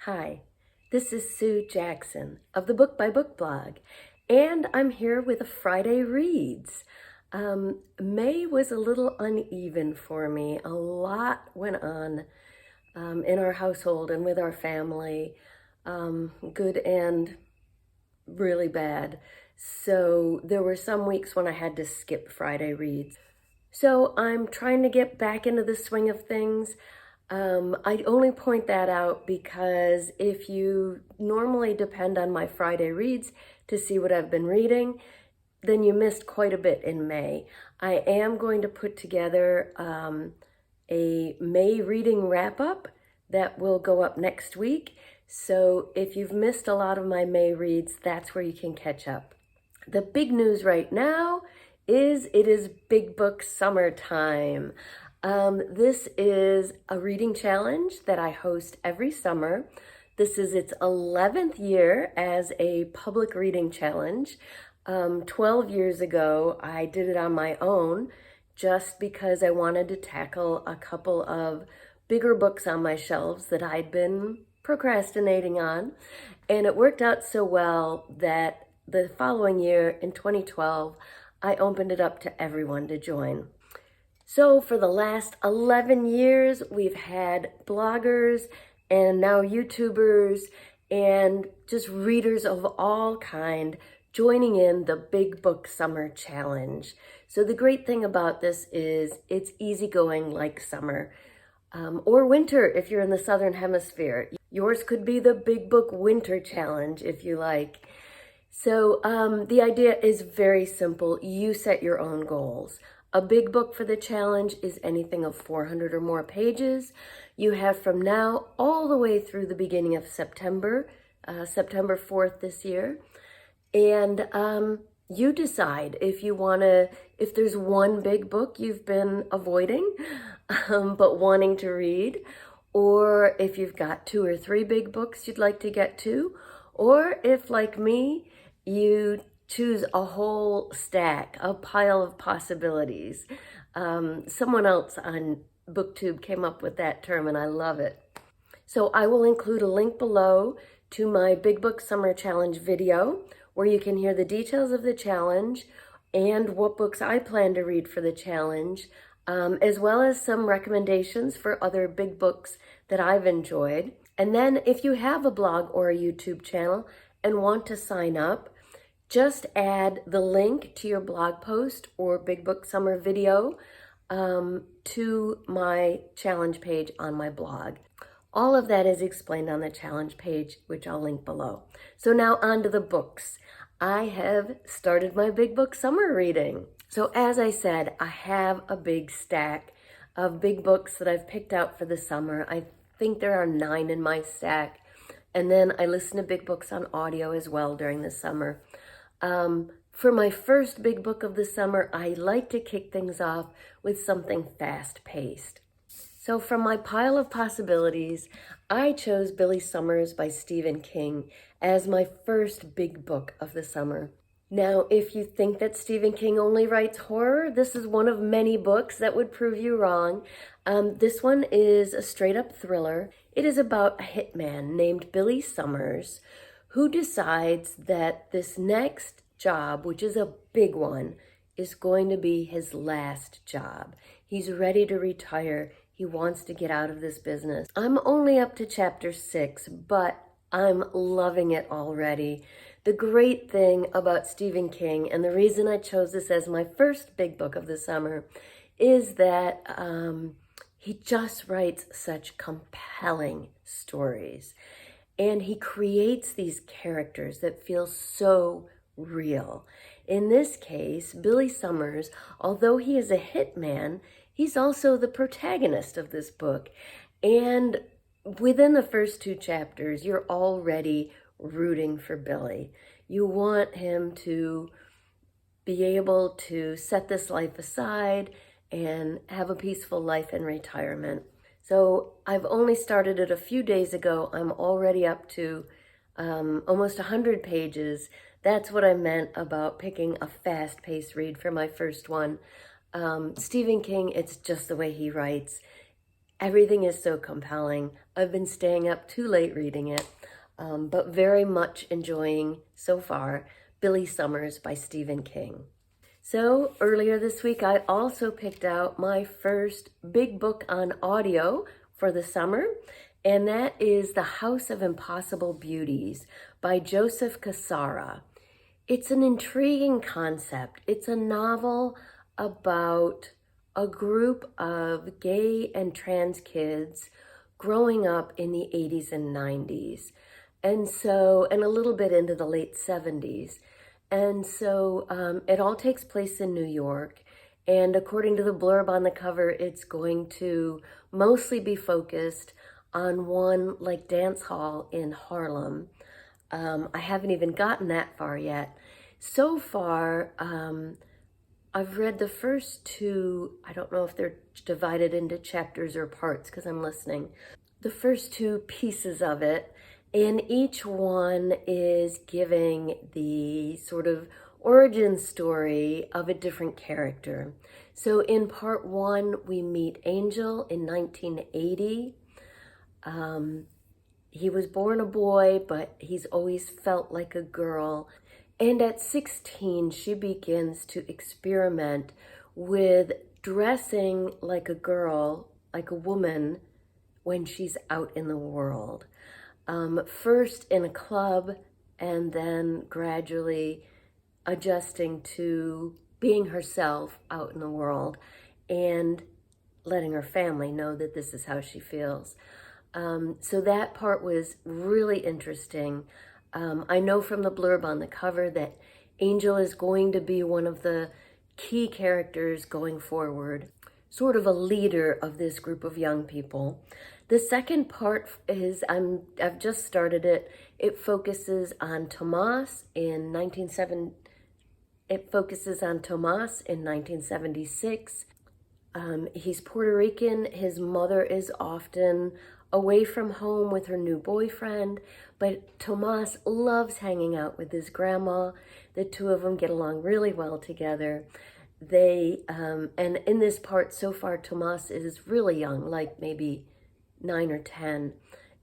Hi, this is Sue Jackson of the Book by Book blog, and I'm here with a Friday Reads. May was a little uneven for me. A lot went on in our household and with our family, good and really bad. So there were some weeks when I had to skip Friday Reads. So I'm trying to get back into the swing of things. I only point that out because if you normally depend on my Friday Reads to see what I've been reading, then you missed quite a bit in May. I am going to put together a May reading wrap-up that will go up next week. So if you've missed a lot of my May reads, that's where you can catch up. The big news right now is it is Big Book Summertime. This is a reading challenge that I host every summer. This is its 11th year as a public reading challenge. 12 years ago, I did it on my own just because I wanted to tackle a couple of bigger books on my shelves that I'd been procrastinating on. And it worked out so well that the following year, in 2012, I opened it up to everyone to join. So for the last 11 years, we've had bloggers and now YouTubers and just readers of all kind joining in the Big Book Summer Challenge. So the great thing about this is it's easygoing like summer or winter if you're in the Southern Hemisphere. Yours could be the Big Book Winter Challenge if you like. So the idea is very simple. You set your own goals. A big book for the challenge is anything of 400 or more pages. You have from now all the way through the beginning of September, September 4th this year. And you decide if you want to, if there's one big book you've been avoiding but wanting to read, or if you've got 2 or 3 big books you'd like to get to, or if, like me, you choose a whole stack, a pile of possibilities. Someone else on BookTube came up with that term and I love it. So I will include a link below to my Big Book Summer Challenge video where you can hear the details of the challenge and what books I plan to read for the challenge, as well as some recommendations for other big books that I've enjoyed. And then if you have a blog or a YouTube channel and want to sign up, just add the link to your blog post or Big Book Summer video to my challenge page on my blog. All of that is explained on the challenge page, which I'll link below. So now on to the books. I have started my Big Book Summer reading. So as I said, I have a big stack of big books that I've picked out for the summer. I think there are 9 in my stack. And then I listen to big books on audio as well during the summer. For my first big book of the summer, I like to kick things off with something fast-paced. So from my pile of possibilities, I chose Billy Summers by Stephen King as my first big book of the summer. Now, if you think that Stephen King only writes horror, this is one of many books that would prove you wrong. This one is a straight-up thriller. It is about a hitman named Billy Summers who decides that this next job, which is a big one, is going to be his last job. He's ready to retire. He wants to get out of this business. I'm only up to chapter 6, but I'm loving it already. The great thing about Stephen King, and the reason I chose this as my first big book of the summer, is that he just writes such compelling stories. And he creates these characters that feel so real. In this case, Billy Summers, although he is a hitman, he's also the protagonist of this book. And within the first 2 chapters, you're already rooting for Billy. You want him to be able to set this life aside and have a peaceful life in retirement. So I've only started it a few days ago. I'm already up to almost 100 pages. That's what I meant about picking a fast-paced read for my first one. Stephen King, it's just the way he writes. Everything is so compelling. I've been staying up too late reading it, but very much enjoying so far Billy Summers by Stephen King. So earlier this week, I also picked out my first big book on audio for the summer, and that is The House of Impossible Beauties by Joseph Cassara. It's an intriguing concept. It's a novel about a group of gay and trans kids growing up in the 80s and 90s. And a little bit into the late 70s. It all takes place in New York. And according to the blurb on the cover, it's going to mostly be focused on one like dance hall in Harlem. I haven't even gotten that far yet. So far, I've read the first two. I don't know if they're divided into chapters or parts because I'm listening. The first two pieces of it, and each one is giving the sort of origin story of a different character. So in part one, we meet Angel in 1980. He was born a boy, but he's always felt like a girl. And at 16, she begins to experiment with dressing like a girl, like a woman, when she's out in the world. First in a club, and then gradually adjusting to being herself out in the world and letting her family know that this is how she feels. So that part was really interesting. I know from the blurb on the cover that Angel is going to be one of the key characters going forward, sort of a leader of this group of young people. The second part is, I've just started it. It focuses on Tomas in 1976. He's Puerto Rican. His mother is often away from home with her new boyfriend, but Tomas loves hanging out with his grandma. The two of them get along really well together. And in this part so far, Tomas is really young, like maybe 9 or 10.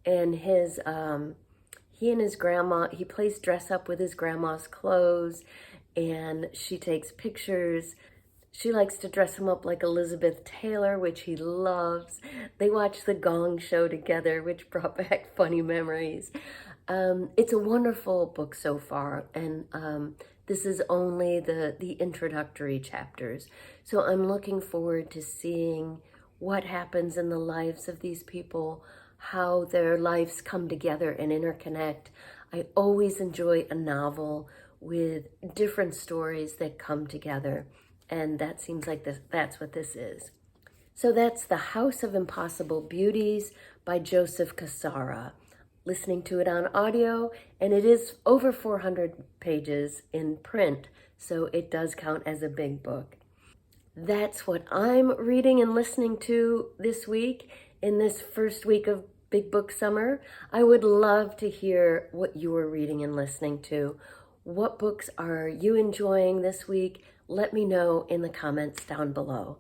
And he and his grandma, he plays dress up with his grandma's clothes, and she takes pictures. She likes to dress him up like Elizabeth Taylor, which he loves. They watch the Gong Show together, which brought back funny memories. It's a wonderful book so far, and this is only the introductory chapters. So I'm looking forward to seeing what happens in the lives of these people, how their lives come together and interconnect. I always enjoy a novel with different stories that come together, and that seems like that's what this is. So that's The House of Impossible Beauties by Joseph Cassara. Listening to it on audio, and it is over 400 pages in print, so it does count as a big book. That's what I'm reading and listening to this week in this first week of Big Book Summer. I would love to hear what you are reading and listening to. What books are you enjoying this week? Let me know in the comments down below.